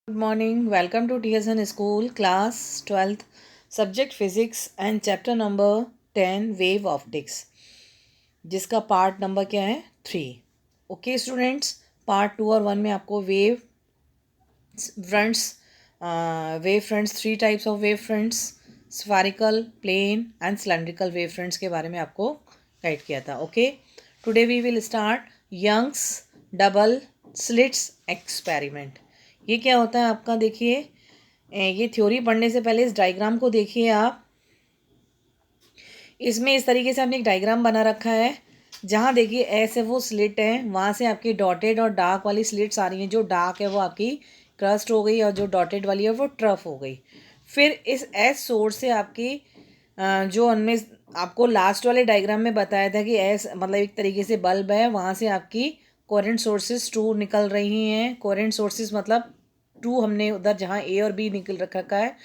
Good morning. Welcome to TSN School, class 12th, subject physics and chapter number 10 wave optics, जिसका part number क्या है 3. Okay students, part 2 और 1 में आपको wave fronts 3 types of wave fronts, spherical, plane and cylindrical wave fronts के बारे में आपको गाइड किया था. Okay, today we will start Young's double slits experiment. ये क्या होता है आपका, देखिए ये थ्योरी पढ़ने से पहले इस डायग्राम को देखिए आप. इसमें इस तरीके से आपने एक डायग्राम बना रखा है, जहाँ देखिए ऐसे वो स्लिट है, वहाँ से आपकी डॉटेड और डार्क वाली स्लिट्स आ रही हैं. जो डार्क है वो आपकी क्रस्ट हो गई और जो डॉटेड वाली है वो ट्रफ हो गई. फिर इस एस सोर्स से आपकी जो उनमें आपको लास्ट वाले डायग्राम में बताया था कि एस मतलब एक तरीके से बल्ब है, वहाँ से आपकी कोरेंट सोर्सेज 2 निकल रही हैं. कोरेंट सोर्सेज मतलब 2 हमने उधर जहाँ ए और बी निकल रखा है,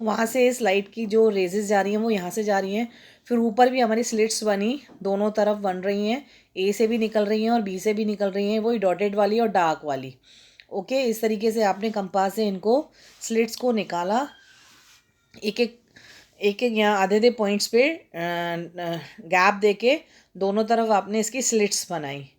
वहाँ से इस लाइट की जो रेजेस जा रही हैं वो यहाँ से जा रही हैं. फिर ऊपर भी हमारी स्लिट्स बनी, दोनों तरफ बन रही हैं, ए से भी निकल रही हैं और बी से भी निकल रही हैं, वही डॉटेड वाली और डार्क वाली. ओके, इस तरीके से आपने कंपास से इनको स्लिट्स को निकाला. एक एक यहाँ आधे आधे पॉइंट्स पे गैप देके दोनों तरफ आपने इसकी स्लिट्स बनाई.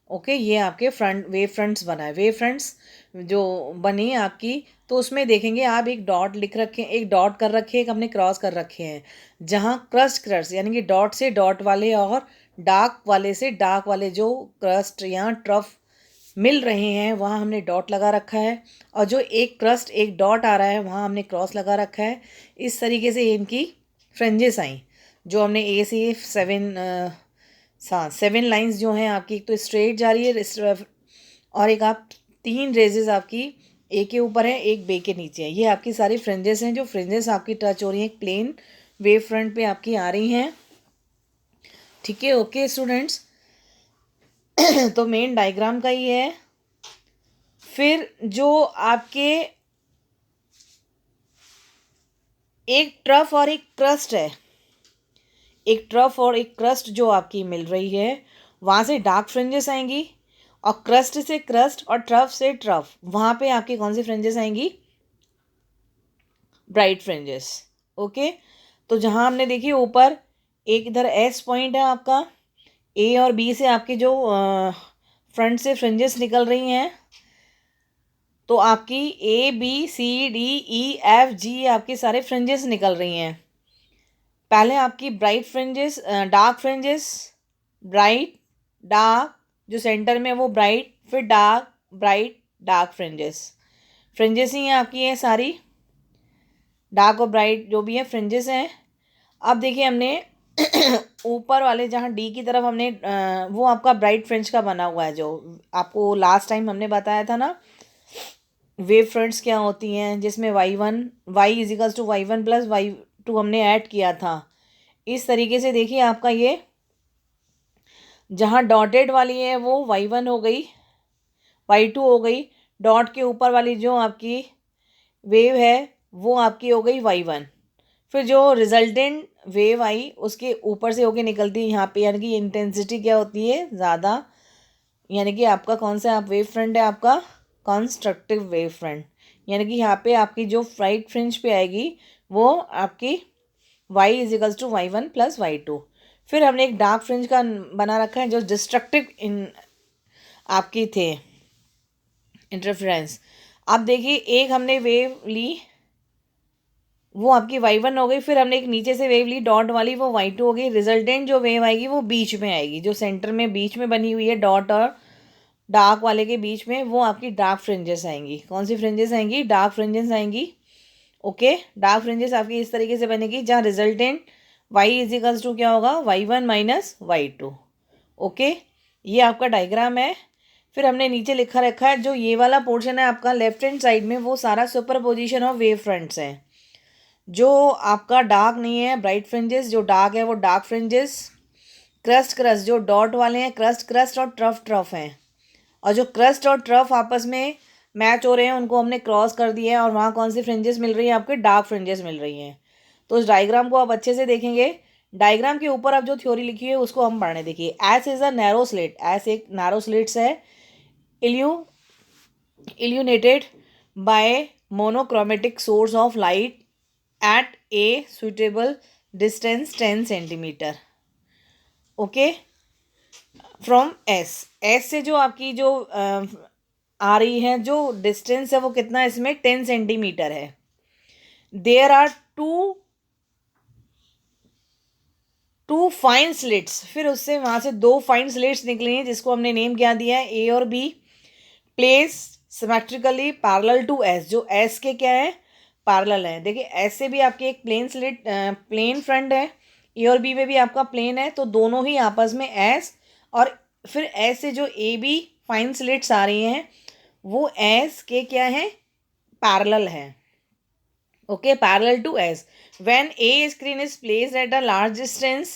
ओके, ये आपके वेव फ्रंट्स बनाए. वेव फ्रंट्स जो बनी आपकी, तो उसमें देखेंगे आप एक डॉट लिख रखे हैं, एक डॉट कर रखे हैं, एक हमने क्रॉस कर रखे हैं. जहाँ क्रस्ट यानी कि डॉट से डॉट वाले और डार्क वाले से डार्क वाले जो क्रस्ट या ट्रफ मिल रहे हैं, वहाँ हमने डॉट लगा रखा है. और जो एक क्रस्ट एक डॉट आ रहा है, वहाँ हमने क्रॉस लगा रखा है. इस तरीके से इनकी फ्रिंजेस आई, जो हमने ए से 7 लाइंस जो हैं आपकी, एक तो स्ट्रेट जा रही है और एक आप 3 रेजेस आपकी ए के ऊपर है, एक बे के नीचे है. ये आपकी सारी फ्रिंजेस हैं, जो फ्रिंजेस आपकी टच हो रही हैं एक प्लेन वेव फ्रंट पे आपकी आ रही हैं. ठीक है, ओके स्टूडेंट्स. तो मेन डायग्राम का ही है. फिर जो आपके एक ट्रफ और एक क्रस्ट है, एक ट्रफ और एक क्रस्ट जो आपकी मिल रही है, वहाँ से डार्क फ्रिंजेस आएंगी. और क्रस्ट से क्रस्ट और ट्रफ से ट्रफ, वहाँ पे आपकी कौन सी फ्रिंजेस आएंगी, ब्राइट फ्रिंजेस. ओके, तो जहाँ हमने देखी ऊपर एक इधर एस पॉइंट है आपका, ए और बी से आपकी जो फ्रंट से फ्रिंजेस निकल रही हैं, तो आपकी A B C D E F G आपकी सारे फ्रिंजेस निकल रही हैं. पहले आपकी bright fringes, dark fringes, bright dark, जो सेंटर में वो ब्राइट, फिर डार्क ब्राइट डार्क फ्रिंजेस ही हैं आपकी, ये सारी डार्क और ब्राइट जो भी है फ्रिंजेस हैं. अब देखिए हमने ऊपर वाले जहाँ डी की तरफ हमने वो आपका ब्राइट फ्रिंज का बना हुआ है, जो आपको लास्ट टाइम हमने बताया था ना वेव फ्रंट्स क्या होती हैं, जिसमें y1 प्लस y2 हमने ऐड किया था. इस तरीके से देखिए आपका ये जहाँ डॉटेड वाली है वो y1 हो गई, y2 हो गई. डॉट के ऊपर वाली जो आपकी वेव है वो आपकी हो गई y1. फिर जो रिजल्टेंट वेव आई उसके ऊपर से होके निकलती है यहाँ पे, यानी कि इंटेंसिटी क्या होती है ज़्यादा, यानी कि आपका कौन सा आप वेव फ्रंट है, आपका कंस्ट्रक्टिव वेव फ्रंट. यानी कि यहाँ पे आपकी जो फ्राइट फ्रिंज पे आएगी वो आपकी y=y1 प्लस y2. फिर हमने एक डार्क फ्रिंज का बना रखा है जो डिस्ट्रक्टिव इन आपकी थे इंटरफेरेंस. अब देखिए एक हमने वेव ली, वो आपकी y1 हो गई. फिर हमने एक नीचे से वेव ली डॉट वाली, वो y2 हो गई. रिजल्टेंट जो वेव आएगी वो बीच में आएगी, जो सेंटर में बीच में बनी हुई है डॉट और डार्क वाले के बीच में, वो आपकी डार्क फ्रिंजेस आएंगी. कौन सी फ्रिंजेस आएंगी, डार्क फ्रिंजेस आएंगी. ओके, डार्क फ्रिंजेस आपकी इस तरीके से बनेगी, जहाँ रिजल्टेंट y= क्या होगा, y1 माइनस y2. ओके, ये आपका डायग्राम है. फिर हमने नीचे लिखा रखा है, जो ये वाला पोर्शन है आपका लेफ्ट हैंड साइड में, वो सारा super position of wave fronts हैं. जो आपका डार्क नहीं है ब्राइट फ्रिंजेस, जो डार्क है वो डार्क फ्रिंजेस, क्रस्ट जो डॉट वाले हैं क्रस्ट और ट्रफ हैं. और जो क्रस्ट और ट्रफ आपस में मैच हो रहे हैं उनको हमने क्रॉस कर दिया है, और वहाँ कौन सी फ्रिंजेस मिल रही हैं, आपके डार्क फ्रिंजेस मिल रही हैं. तो उस डायग्राम को आप अच्छे से देखेंगे. डायग्राम के ऊपर अब जो थ्योरी लिखी है उसको हम पढ़ने देखिए. S is a narrow slit, S एक नैरो स्लिट्स है illuminated by monochromatic source of light at a suitable distance 10 centimetre, okay, from S. S से जो आपकी जो आ रही है जो डिस्टेंस है वो कितना है इसमें 10 सेंटीमीटर है। There are two fine slits, फिर उससे वहाँ से दो फाइन स्लिट्स निकली हैं जिसको हमने नेम क्या दिया है ए और B, place symmetrically parallel to S, जो एस के क्या है पैरेलल है। देखिए एस से भी आपकी एक प्लेन स्लिट प्लेन फ्रंट है, ए और बी में भी आपका प्लेन है, तो दोनों ही आपस में एस और फिर एस से जो ए बी फाइन स्लिट्स आ रही हैं वो एस के क्या है पैरेलल है, okay, parallel to S. When A screen is placed at a large distance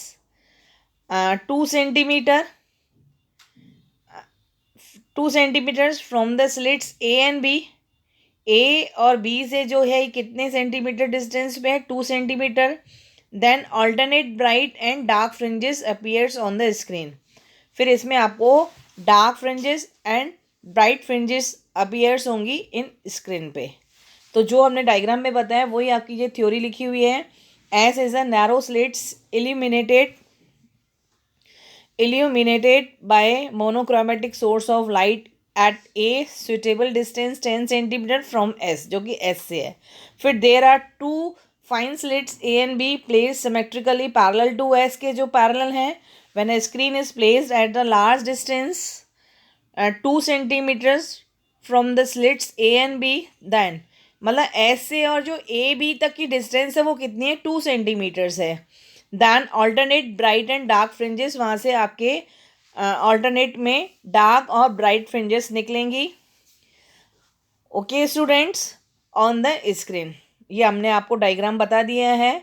2 centimeter 2 centimeters from the slits A and B, A और B से जो है कितने सेंटीमीटर डिस्टेंस पे है 2 centimetre, then alternate bright and dark fringes appears on the screen, फिर इसमें आपको dark fringes and bright fringes appears होंगी इन स्क्रीन पे। तो जो हमने डायग्राम में बताया वही आपकी ये थ्योरी लिखी हुई है। S is a narrow slits illuminated by monochromatic source of light at a suitable distance 10 centimeter from S, जो कि S से है। फिर there are two fine slits A and B placed symmetrically parallel to S के जो parallel हैं। When a screen is placed at a large distance 2 centimeters from the slits A and B, then मतलब S से और जो A B तक की distance है वो कितनी है 2 सेंटीमीटर्स है। Than alternate bright and dark fringes, वहाँ से आपके ऑल्टरनेट में डार्क और ब्राइट फ्रिंजेस निकलेंगी, okay students, on the screen. ये हमने आपको डायग्राम बता दिया है।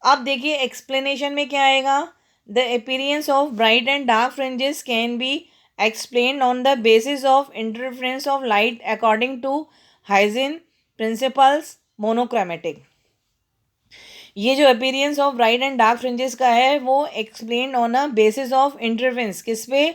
अब देखिए एक्सप्लेनेशन में क्या आएगा, the appearance of bright and dark fringes can be explained on the basis of interference of light according to Huygens principles monochromatic. ये जो appearance of bright and dark fringes का है वो explain on a basis of interference, किस पे,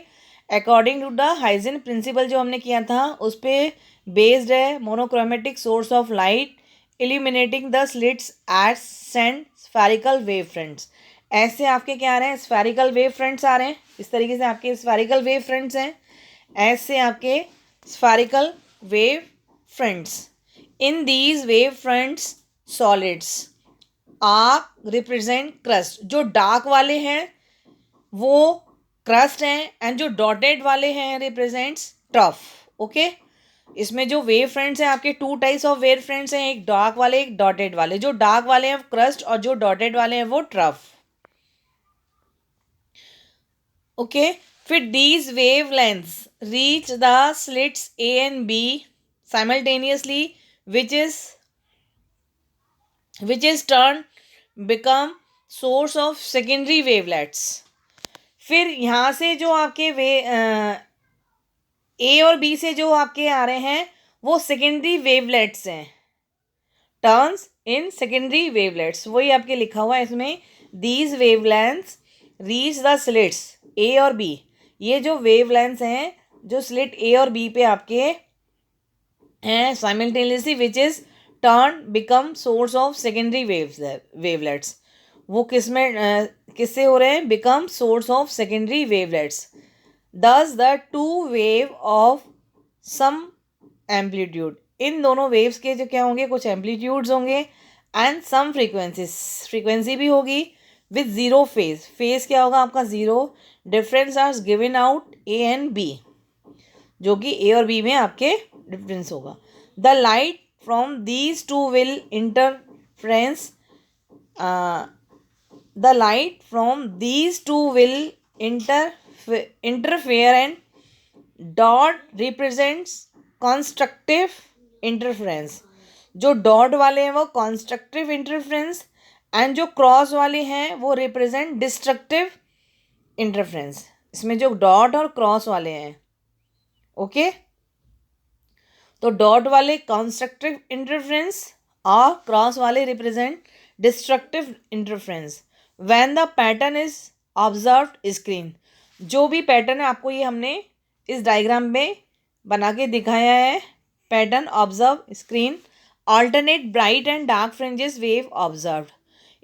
according to the Huygens principle जो हमने किया था उस पे बेस्ड है। Monochromatic source of light illuminating the slits at send spherical wave fronts. ऐसे आपके क्या आ रहे हैं स्फेरिकल वेव फ्रंट्स आ रहे हैं, इस तरीके से आपके स्फेरिकल वेव फ्रंट्स हैं, ऐसे आपके spherical wave fronts. In these wave fronts solids are represent crust, जो डार्क वाले हैं वो क्रस्ट हैं एंड जो डॉटेड वाले हैं रिप्रेजेंट्स ट्रफ, ओके। इसमें जो वेव फ्रंट्स हैं आपके two types of wave fronts हैं, एक डार्क वाले एक डॉटेड वाले। जो डार्क वाले हैं क्रस्ट और जो डॉटेड वाले हैं वो ट्रफ, ओके। फिर these wave lengths reach the slits A and B simultaneously which is turned become source of secondary wavelets। फिर यहाँ से जो आपके ए और बी से जो आपके आ रहे हैं वो सेकेंडरी वेवलेट्स हैं, टर्न्स इन सेकेंडरी वेवलेट्स, वही आपके लिखा हुआ है इसमें। These wavelengths reach the slits A और बी, ये जो वेवलेंथ्स हैं जो स्लिट ए और बी पे आपके हैं simultaneously which is turn become source of secondary wavelets, वो किस में किससे हो रहे हैं, become source of secondary wavelets. Thus the two wave of same amplitude, इन दोनों वेव्स के जो क्या होंगे कुछ एम्पलीट्यूड्स होंगे एंड सम फ्रीक्वेंसी भी होगी विथ ज़ीरो फेज, फेज क्या होगा आपका zero, difference are given out A and B, जो कि ए और बी में आपके डिफरेंस होगा। The light from these two will interference the light from these two will interfere and dot represents constructive interference, जो डॉट वाले हैं वो कॉन्स्ट्रक्टिव इंटरफ्रेंस एंड जो क्रॉस वाले हैं वो रिप्रेजेंट डिस्ट्रक्टिव इंटरफ्रेंस। इसमें जो डॉट और क्रॉस वाले हैं, ओके, तो डॉट वाले कॉन्स्ट्रक्टिव इंटरफ्रेंस और क्रॉस वाले represent destructive interference. When the pattern is observed screen, जो भी पैटर्न है आपको ये हमने इस डायग्राम में बना के दिखाया है, pattern observe screen alternate bright and dark fringes wave observed.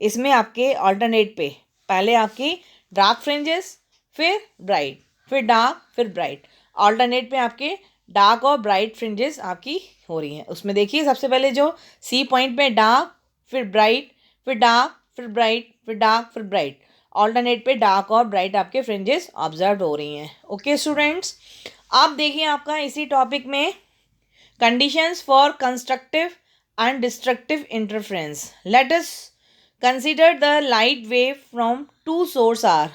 इसमें आपके ऑल्टरनेट पे पहले आपकी डार्क फ्रिंजेस, फिर ब्राइट, फिर डार्क, फिर ब्राइट। ऑल्टरनेट पे आपके डार्क और ब्राइट फ्रिंजेस आपकी हो रही हैं। उसमें देखिए सबसे पहले जो सी पॉइंट पे डार्क, फिर ब्राइट, फिर डार्क, फिर ब्राइट, फिर डार्क, फिर ब्राइट। ऑल्टरनेट पे डार्क और ब्राइट आपके फ्रिंजेस ऑब्जर्व हो रही हैं। ओके स्टूडेंट्स, अब देखिए आपका इसी टॉपिक में conditions for constructive and destructive interference. Let us consider the light wave from two source are.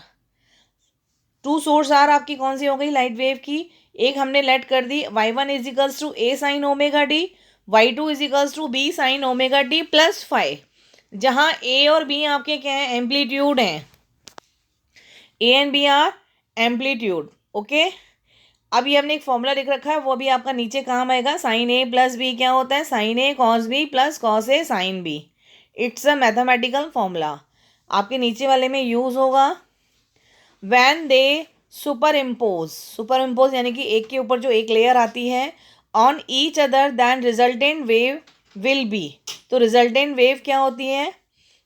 Two source are आपकी कौन सी हो गई लाइट वेव की? एक हमने लेट कर दी y1 is equals to A sine omega D, y2 is equals to B sine omega D plus five, जहाँ ए और बी आपके क्या है? एम्पलीट्यूड हैं। A and B are amplitude. Okay, अभी हमने एक फॉर्मूला लिख रखा है, वो भी आपका नीचे काम आएगा। साइन ए प्लस बी क्या होता है? Sine A cos B plus cos A sine B. It's a mathematical formula, आपके नीचे वाले में यूज होगा। व्हेन दे सुपर इम्पोज यानी कि एक के ऊपर जो एक लेयर आती है, on each other than resultant wave will be. तो रिजल्टेंट वेव क्या होती है?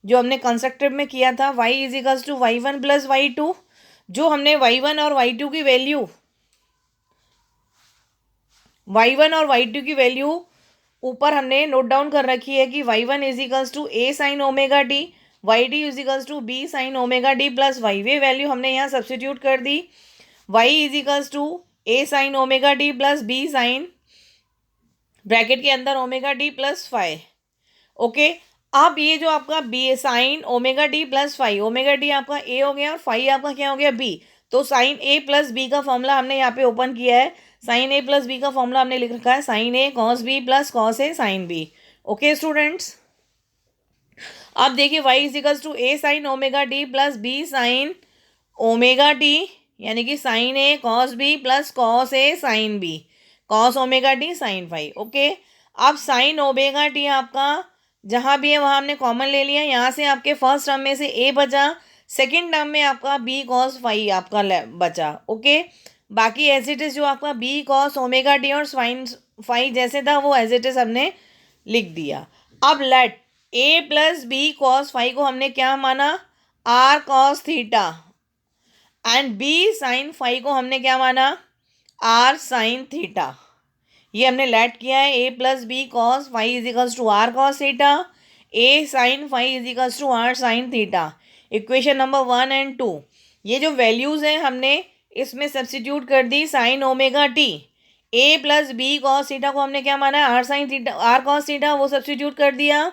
जो हमने कंस्ट्रक्टिव में किया था, y is equals to y1 plus y2, जो हमने y1 और y2 की वैल्यू y1 और y2 की वैल्यू ऊपर हमने नोट डाउन कर रखी है कि y1 is equals to A sine omega t, y2 is equals to B sine omega D plus y. वे वैल्यू हमने यहाँ सब्सटीट्यूट कर दी। y is equals to A sine omega D plus B sine bracket के अंदर omega D plus five. Okay, अब ये जो आपका b sine omega D plus five, omega d आपका ए हो गया और फाइव आपका क्या हो गया? बी। तो साइन ए प्लस बी का फॉर्मूला हमने यहाँ पे ओपन किया है। साइन ए प्लस बी का फॉर्मूला हमने लिख रखा है sine A cos B plus cos A sine B. Okay students, अब देखिए y is equals to A sine omega D plus B sine omega T, यानी कि sine A cos B plus cos A sine B, cos omega T sine five. Okay, अब sign omega T आपका जहाँ भी है वहाँ हमने common ले लिया। यहाँ से आपके फर्स्ट टर्म में से ए बचा, सेकेंड टर्म में आपका बी कॉस फाइव आपका बचा। ओके, बाकी एज इट इज जो आपका बी कॉस ओमेगा टी और साइन फाइव जैसे था वो एज इट इज हमने लिख दिया। अब let A plus B cos five को हमने क्या माना? R cos theta, and B sine five को हमने क्या माना? Are sine theta. ये हमने लेट किया है। A plus B cos five is equals to R cos theta, A sine five is equals to are sine theta. Equation number 1 and 2, ये जो वैल्यूज़ हैं हमने इसमें सब्स्टिट्यूट कर दी। Sine omega t, a plus B cos theta को हमने क्या माना? Are sine theta, r cos theta, वो सब्स्टिट्यूट कर दिया।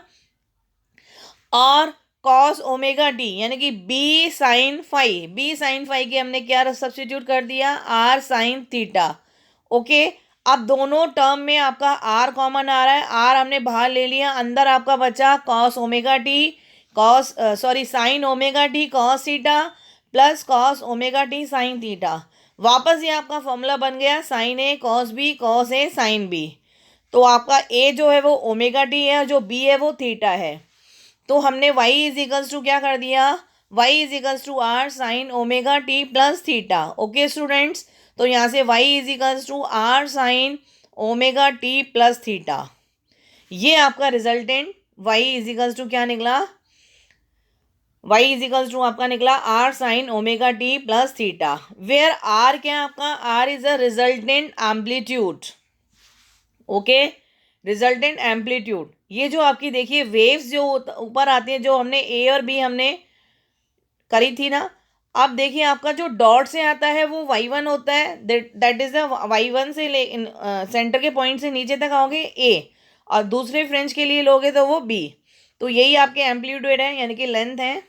और कॉस ओमेगा टी यानी कि b sine five, b sine five के हमने क्या सब्स्टिट्यूट कर दिया? Are sine theta. ओके, अब दोनों टर्म में आपका आर कॉमन आ रहा है, आर हमने बाहर ले लिया, अंदर आपका बचा cos omega T cos sine omega T cos theta plus cos omega T sine theta. वापस ये आपका फॉर्मूला बन गया sign A cos B cos A sine B. तो आपका ए जो है वो ओमेगा टी है और जो बी है वो थीटा है। तो हमने y इज इक्वल्स टू क्या कर दिया? y is equals to are sine omega t plus theta. Okay students, तो यहाँ से y is equals to are sine omega t plus theta. ये आपका resultant y is equals to क्या निकला? y इज इक्वल्स टू आपका निकला r sine omega t plus theta, where r क्या आपका? r is a resultant amplitude. Okay, resultant amplitude. ये जो आपकी देखिए वेव्स जो ऊपर आती हैं, जो हमने ए और बी हमने करी थी ना, अब देखिए आपका जो डॉट से आता है वो y1 होता है, दैट इज द y1 से सेंटर के पॉइंट से नीचे तक आओगे ए, और दूसरे फ्रेंच के लिए लोगे तो वो बी। तो यही आपके एम्पलीट्यूड है यानी कि लेंथ है।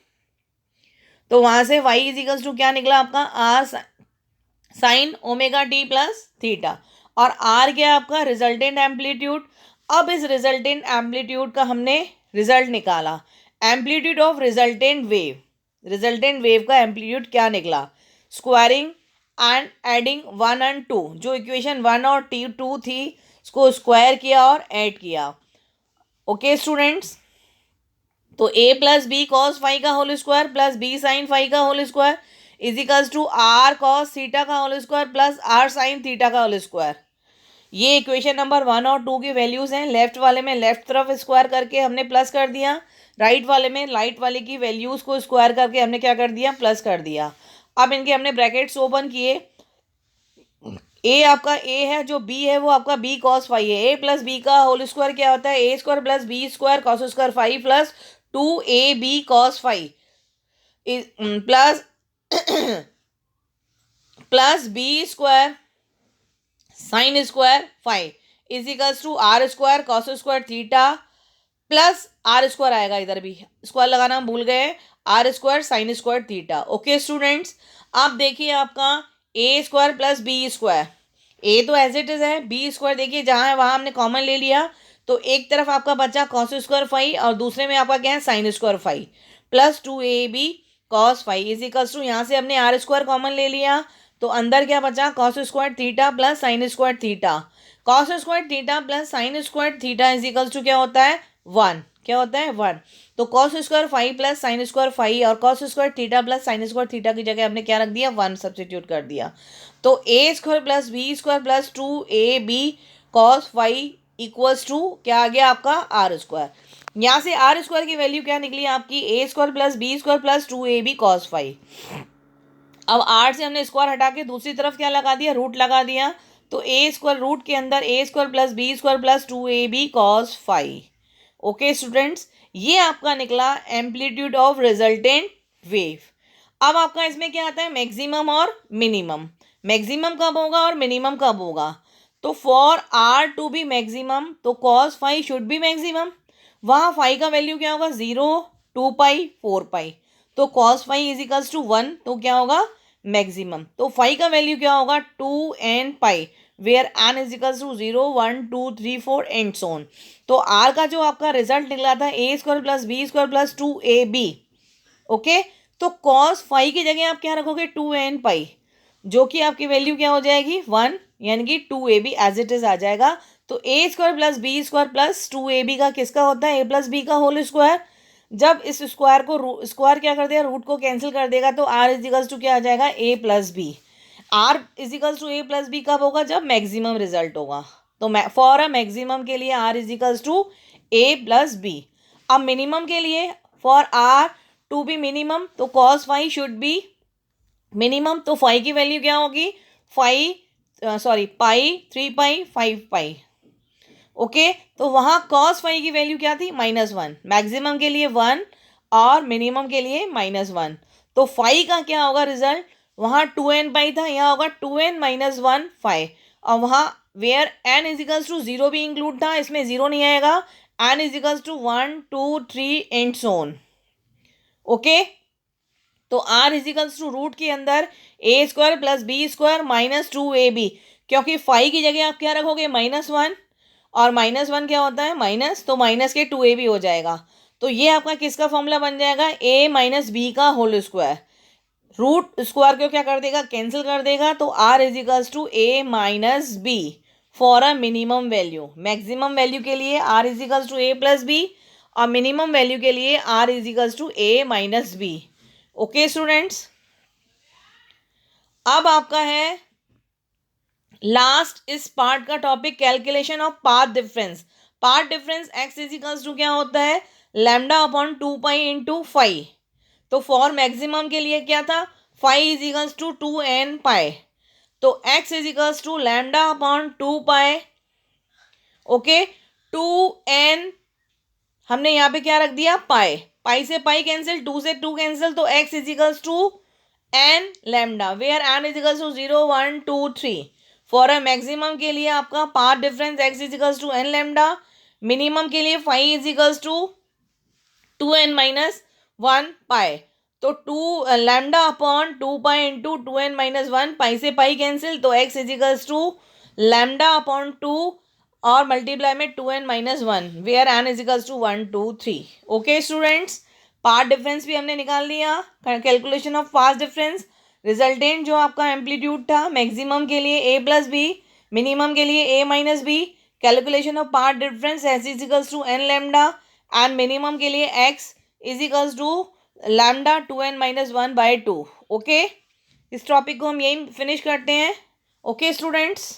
तो वहाँ से y इज इक्वल्स टू क्या निकला आपका? R sine omega t plus theta, और आर क्या आपका? Resultant amplitude. अब इस रिजल्टेंट एम्पलीट्यूड का हमने रिजल्ट निकाला, amplitude of resultant wave. Resultant wave का एम्पलीट्यूड क्या निकला? स्क्वायरिंग एंड एडिंग 1 and 2, जो इक्वेशन 1 और 2 थी उसको स्क्वायर किया और ऐड किया। ओके स्टूडेंट्स, तो A plus B cos five का whole square plus B sine five का whole square is equals to R cos theta का whole square plus R sine theta का होल स्क्वायर। ये equation number 1 और 2 की values हैं। Left वाले में लेफ्ट तरफ स्क्वायर करके हमने प्लस कर दिया, राइट वाले में राइट वाले की वैल्यूज़ को स्क्वायर करके हमने क्या कर दिया, प्लस कर दिया। अब इनके हमने ब्रैकेट्स ओपन किए। ए आपका ए है, जो बी है वो आपका बी कॉस फाइव है। ए प्लस बी का होल स्क्वायर क्या होता है, A square plus B square cos square five plus 2ab cos five plus plus B square sine square five is equals to R square cos square theta plus R square आएगा, इधर भी square लगाना हम भूल गए, R square sine square theta. Okay students, अब देखिए आपका A square plus B square, A तो एज इट इज है, बी स्क्वायर देखिए जहाँ है वहाँ हमने कॉमन ले लिया, तो एक तरफ आपका बचा कॉस स्क्वायर फाइव और दूसरे में आपका क्या है, sine square five plus 2ab cos five is equals to, यहाँ से हमने आर स्क्वायर कॉमन ले लिया, तो अंदर क्या बचा, cos square theta plus sine square theta. Cos square theta plus sine square theta is equals to क्या होता है, 1। क्या होता है, 1। तो cos square five plus sine square five और cos square theta plus sine square theta की जगह हमने क्या रख दिया, 1 सब्सटीट्यूट कर दिया। तो A square plus B square plus 2ab cos five equals to क्या आ गया आपका, आर स्क्वायर। यहाँ से आर स्क्वायर की वैल्यू क्या निकली आपकी, A square plus B square plus 2ab cos five. अब आर से हमने स्क्वायर हटा के दूसरी तरफ क्या लगा दिया, रूट लगा दिया, तो ए स्क्वायर रूट के अंदर A square plus B square plus 2ab cos five. Okay students, ये आपका निकला एम्पलीट्यूड ऑफ रिजल्टेंट वेव। अब आपका इसमें क्या आता है, मैक्सिमम और मिनिमम। मैक्सिमम कब होगा और मिनिमम कब होगा, तो for R to be maximum तो cos five should be maximum. वहाँ फाइव का वैल्यू क्या होगा, 0, 2 पाई 4 पाई, तो cos five is equals to 1, तो क्या होगा, मैक्सिमम। तो फाइव का वैल्यू क्या होगा, 2n pi where n is equals to 0, 1, 2, 3, 4 and so on. तो r का जो आपका रिजल्ट निकला था, A square plus B square plus 2ab। Okay, तो कॉस फाइव की जगह आप क्या रखोगे, 2n पाई, जो कि आपकी वैल्यू क्या हो जाएगी, 1, यानी कि 2ab एज इट इज आ जाएगा। तो A square plus B square plus 2ab का किसका होता है, ए प्लस बी का होल स्क्वायर। जब इस स्क्वायर को स्क्वायर क्या कर देगा, रूट को कैंसिल कर देगा, तो आर इजिकल्स टू क्या आ जाएगा, A plus B. R equals to A plus B कब होगा, जब मैक्सिमम रिजल्ट होगा। तो फॉर अ मैक्सिमम के लिए R equals to A plus B. अब मिनिमम के लिए for R to be minimum तो cos five should be minimum. तो फाइव की वैल्यू क्या होगी, पाई 3 पाई 5 पाई। ओके, तो वहाँ कॉस फाइव की वैल्यू क्या थी, -1। मैक्सिमम के लिए 1 और मिनिमम के लिए -1। तो फाइव का क्या होगा रिजल्ट, वहाँ 2n पाई था, यहाँ होगा 2n - 1 फाइव। और वहाँ वेयर n इजिकल्स टू 0 भी इंक्लूड था, इसमें 0 नहीं आएगा, n equals to 1, 2, 3 and so on. Okay, तो r इजिकल्स टू रूट के अंदर A square plus B square minus 2ab, क्योंकि फाइव की जगह आप क्या रखोगे, -1, और -1 क्या होता है, माइनस, तो माइनस के 2ab हो जाएगा। तो ये आपका किसका फॉर्मूला बन जाएगा, a माइनस बी का होल स्क्वायर। रूट स्क्वायर को क्या कर देगा, कैंसिल कर देगा, तो r equals to a minus b for a minimum value. Maximum value के लिए r equals to a plus b और मिनिमम वैल्यू के लिए r equals to a minus b. Okay students, अब आपका है लास्ट इस पार्ट का topic, calculation of path difference. Path difference x equals to क्या होता है, lambda upon 2 pi into five. तो फॉर मैक्सिमम के लिए क्या था, five equals to 2n pi, तो x equals to lambda upon 2 pi. Okay, 2n हमने यहाँ पे क्या रख दिया, पाई, पाई से पाई कैंसिल, 2 से 2 कैंसिल, तो x equals to n lambda where n equals to 0, 1, 2, 3। For a maximum के लिए आपका path difference x equals to n lambda, minimum के लिए five equals to 2n - 1 pi. तो 2 lambda upon 2 pi into 2n - 1, pi से pi cancel, तो x equals to lambda upon 2 और multiply में 2n - 1 वेयर n equals to 1, 2, 3। Okay students, path difference भी हमने निकाल लिया। Calculation of path difference, resultant जो आपका एम्पलीट्यूड था, मैक्सिमम के लिए a प्लस बी, मिनिमम के लिए a minus b. Calculation of path difference s equals to n lambda and minimum के लिए x equals to lambda 2n - 1/2। Okay, इस टॉपिक को हम यही फिनिश करते हैं। Okay students.